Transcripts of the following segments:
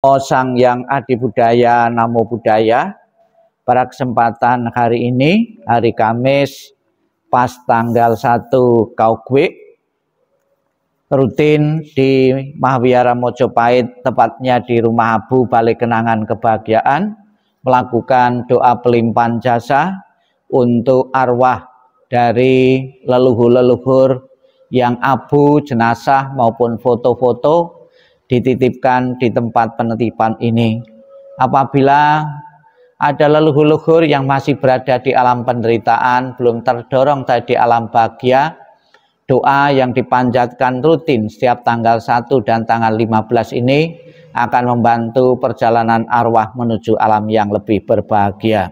Sang Yang Adi Budaya, Namo Buddhaya. Pada kesempatan hari ini, hari Kamis, pas tanggal 1 Kaugwik, rutin di Mahawihara Mojopahit, tepatnya di Rumah Abu Balai Kenangan Kebahagiaan, melakukan doa pelimpahan jasa untuk arwah dari leluhur-leluhur yang abu, jenazah maupun foto-foto dititipkan di tempat penitipan ini. Apabila ada leluhur-leluhur yang masih berada di alam penderitaan, belum terdorong tadi alam bahagia, doa yang dipanjatkan rutin setiap tanggal 1 dan tanggal 15 ini akan membantu perjalanan arwah menuju alam yang lebih berbahagia.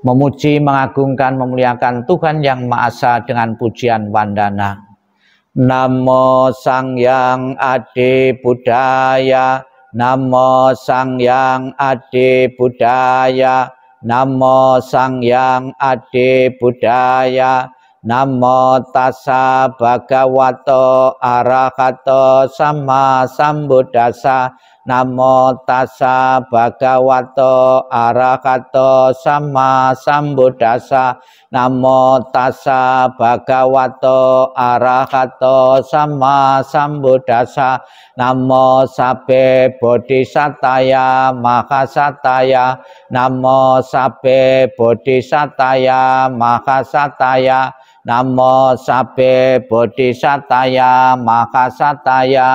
Memuji, mengagungkan, memuliakan Tuhan Yang Maha Esa dengan pujian wandana. Namo Sang Yang Adi Budaya, Namo Sang Yang Adi Budaya, Namo Sang Yang Adi Budaya, Namo Tassa Bhagavato Arahato Sama Sambuddhassa, Namo Tassa Bhagavato Arahato Sama Sambuddhassa, Namo Tassa Bhagavato Arahato Sama Sambuddhassa, Namo Sabbe Bodhisattaya Mahasataya, Namo Sabbe Bodhisattaya Mahasataya, Namo Sabbe Bodhisattaya Mahasataya.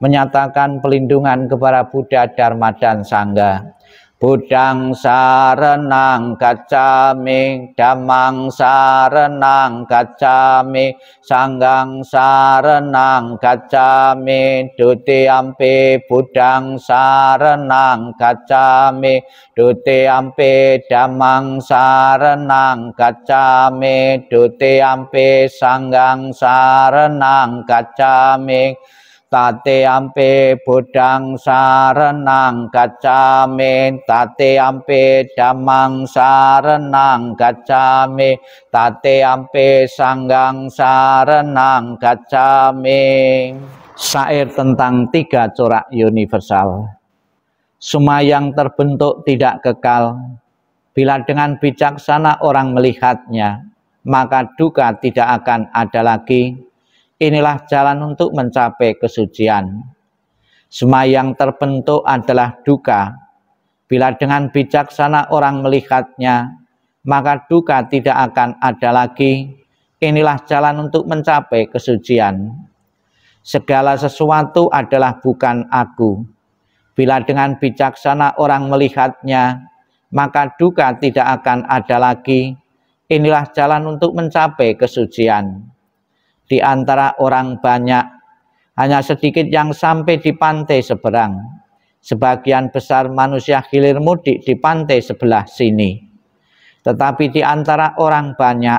Menyatakan pelindungan kepada Buddha, Dharma, dan Sangha. Buddhang saranang gacchami, Dhammang saranang gacchami, Sanghang saranang gacchami, Dutiyampi Buddhang saranang gacchami, Dutiyampi Dhammang saranang gacchami, Dutiyampi Sanghang saranang gacchami, Tatiyampi Buddhang saranang gacchami, Tatiyampi Dhammang saranang gacchami, Tatiyampi Sanghang saranang gacchami. Syair tentang 3 corak universal. Semua yang terbentuk tidak kekal. Bila dengan bijaksana orang melihatnya, maka duka tidak akan ada lagi. Inilah jalan untuk mencapai kesucian. Semua yang terbentuk adalah duka. Bila dengan bijaksana orang melihatnya, maka duka tidak akan ada lagi. Inilah jalan untuk mencapai kesucian. Segala sesuatu adalah bukan aku. Bila dengan bijaksana orang melihatnya, maka duka tidak akan ada lagi. Inilah jalan untuk mencapai kesucian. Di antara orang banyak, hanya sedikit yang sampai di pantai seberang. Sebagian besar manusia hilir mudik di pantai sebelah sini. Tetapi di antara orang banyak,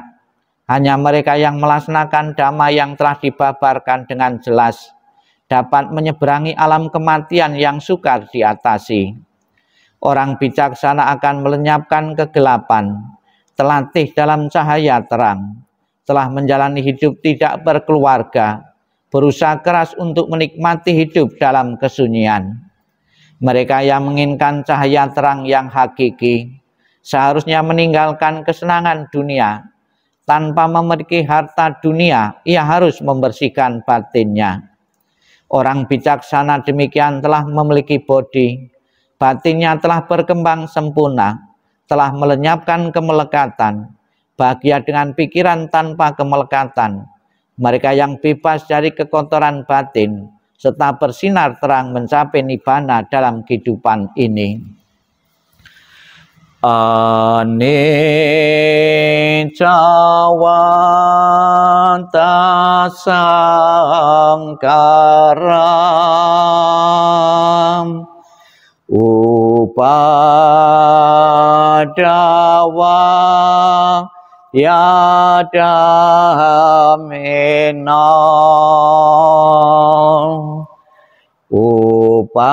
hanya mereka yang melaksanakan dhamma yang telah dibabarkan dengan jelas, dapat menyeberangi alam kematian yang sukar diatasi. Orang bijaksana akan melenyapkan kegelapan, terlatih dalam cahaya terang, telah menjalani hidup tidak berkeluarga, berusaha keras untuk menikmati hidup dalam kesunyian. Mereka yang menginginkan cahaya terang yang hakiki, seharusnya meninggalkan kesenangan dunia. Tanpa memiliki harta dunia, ia harus membersihkan batinnya. Orang bijaksana demikian telah memiliki bodi, batinnya telah berkembang sempurna, telah melenyapkan kemelekatan, bahagia dengan pikiran tanpa kemelekatan. Mereka yang bebas dari kekotoran batin, serta bersinar terang mencapai nibbana dalam kehidupan ini. Anicca wata sangkaram, upadawa yadamena, upacitwa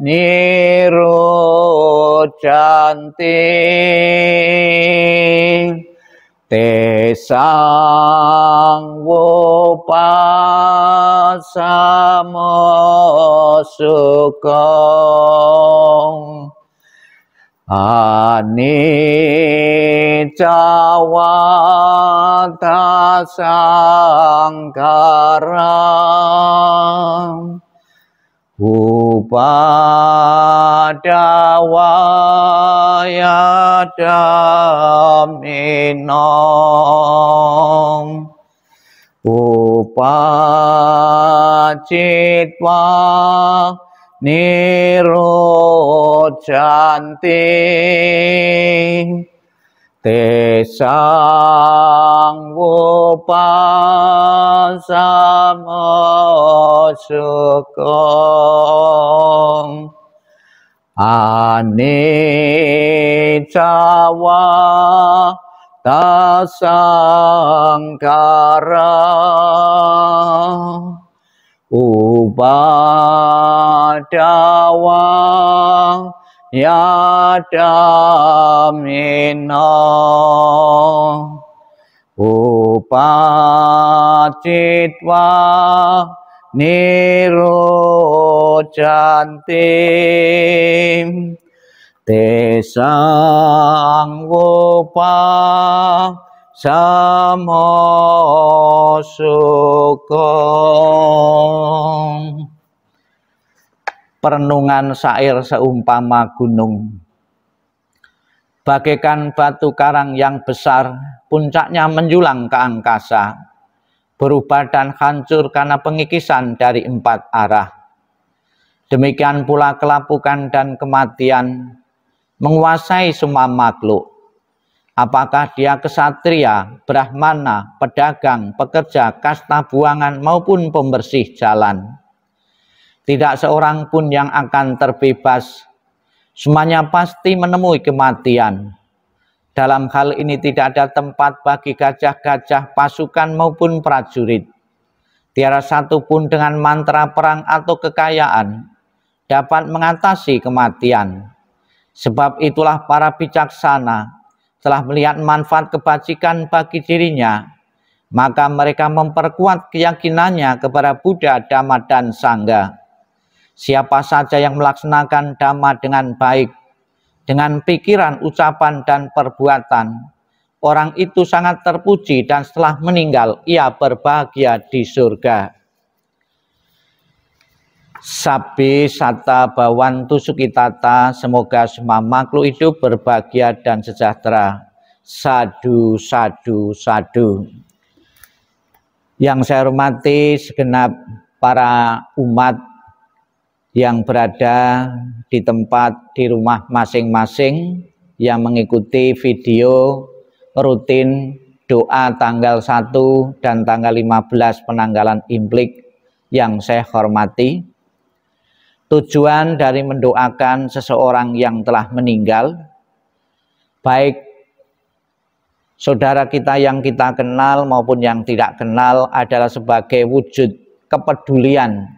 nirujanti, Tesang wopasamo sukong anicca wata sangkara upadawaya daminong upacitwa nirojanti tesang wopasamo sukong anicca wata sangkara upadawaya daminong upacitwa nirojanti tesang wopasamo sukong. Perenungan syair seumpama gunung. Bagaikan batu karang yang besar, puncaknya menjulang ke angkasa, berubah dan hancur karena pengikisan dari 4 arah. Demikian pula kelapukan dan kematian menguasai semua makhluk. Apakah dia kesatria, brahmana, pedagang, pekerja, kasta buangan maupun pembersih jalan. Tidak seorang pun yang akan terbebas. Semuanya pasti menemui kematian. Dalam hal ini tidak ada tempat bagi gajah-gajah, pasukan maupun prajurit. Tiada satu pun dengan mantra perang atau kekayaan dapat mengatasi kematian. Sebab itulah para bijaksana telah melihat manfaat kebajikan bagi dirinya, maka mereka memperkuat keyakinannya kepada Buddha, Dhamma, dan Sangha. Siapa saja yang melaksanakan Dhamma dengan baik, dengan pikiran, ucapan, dan perbuatan, orang itu sangat terpuji dan setelah meninggal ia berbahagia di surga. Sabbi satta bhavantu sukhitata, semoga semua makhluk hidup berbahagia dan sejahtera. Sadu, sadu, sadu. Yang saya hormati segenap para umat yang berada di tempat di rumah masing-masing yang mengikuti video rutin doa tanggal 1 dan tanggal 15 penanggalan Imlek yang saya hormati. Tujuan dari mendoakan seseorang yang telah meninggal, baik saudara kita yang kita kenal maupun yang tidak kenal, adalah sebagai wujud kepedulian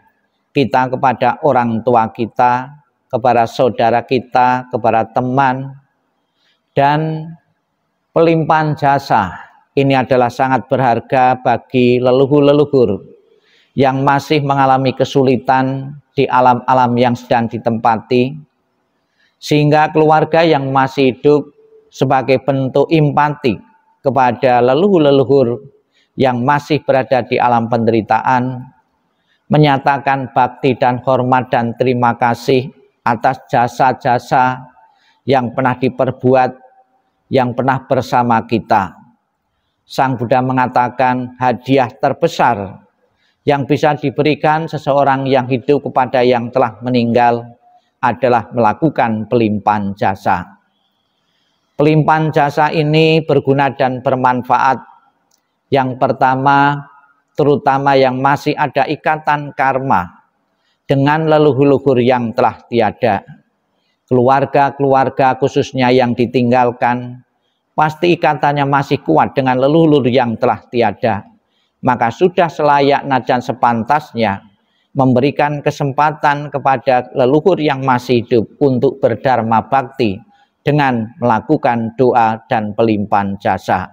kita kepada orang tua kita, kepada saudara kita, kepada teman, dan pelimpahan jasa ini adalah sangat berharga bagi leluhur-leluhur yang masih mengalami kesulitan di alam-alam yang sedang ditempati, sehingga keluarga yang masih hidup sebagai bentuk empati kepada leluhur-leluhur yang masih berada di alam penderitaan, menyatakan bakti dan hormat dan terima kasih atas jasa-jasa yang pernah diperbuat, yang pernah bersama kita. Sang Buddha mengatakan hadiah terbesar yang bisa diberikan seseorang yang hidup kepada yang telah meninggal adalah melakukan pelimpahan jasa. Pelimpahan jasa ini berguna dan bermanfaat. Yang pertama, terutama yang masih ada ikatan karma dengan leluhur-leluhur yang telah tiada. Keluarga-keluarga khususnya yang ditinggalkan, pasti ikatannya masih kuat dengan leluhur yang telah tiada. Maka sudah selayaknya dan sepantasnya memberikan kesempatan kepada leluhur yang masih hidup untuk berdharma bakti dengan melakukan doa dan pelimpahan jasa.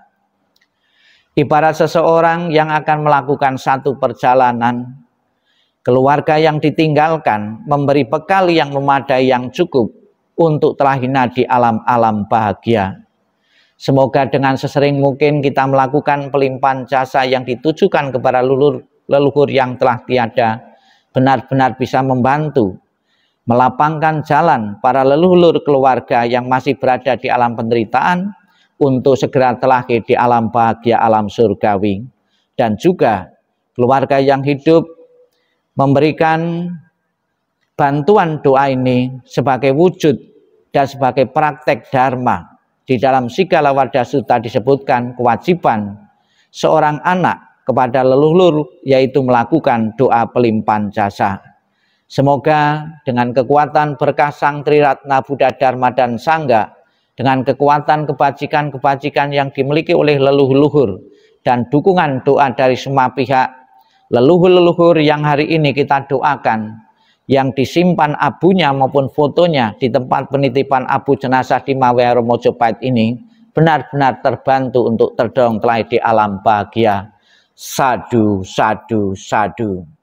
Ibarat seseorang yang akan melakukan satu perjalanan, keluarga yang ditinggalkan memberi bekal yang memadai yang cukup untuk terhina di alam-alam bahagia. Semoga dengan sesering mungkin kita melakukan pelimpahan jasa yang ditujukan kepada leluhur yang telah tiada, benar-benar bisa membantu melapangkan jalan para leluhur keluarga yang masih berada di alam penderitaan untuk segera terlahir di alam bahagia, alam surgawi. Dan juga keluarga yang hidup memberikan bantuan doa ini sebagai wujud dan sebagai praktek dharma. Di dalam Sigala Warda Sutta disebutkan kewajiban seorang anak kepada leluhur yaitu melakukan doa pelimpahan jasa. Semoga dengan kekuatan berkah Sang Triratna Buddha Dharma dan Sangha, dengan kekuatan kebajikan-kebajikan yang dimiliki oleh leluhur dan dukungan doa dari semua pihak, leluhur-leluhur yang hari ini kita doakan, yang disimpan abunya maupun fotonya di tempat penitipan abu jenazah di Mawehara Mojopahit ini benar-benar terbantu untuk terdorong terlahir di alam bahagia. Sadu, sadu, sadu.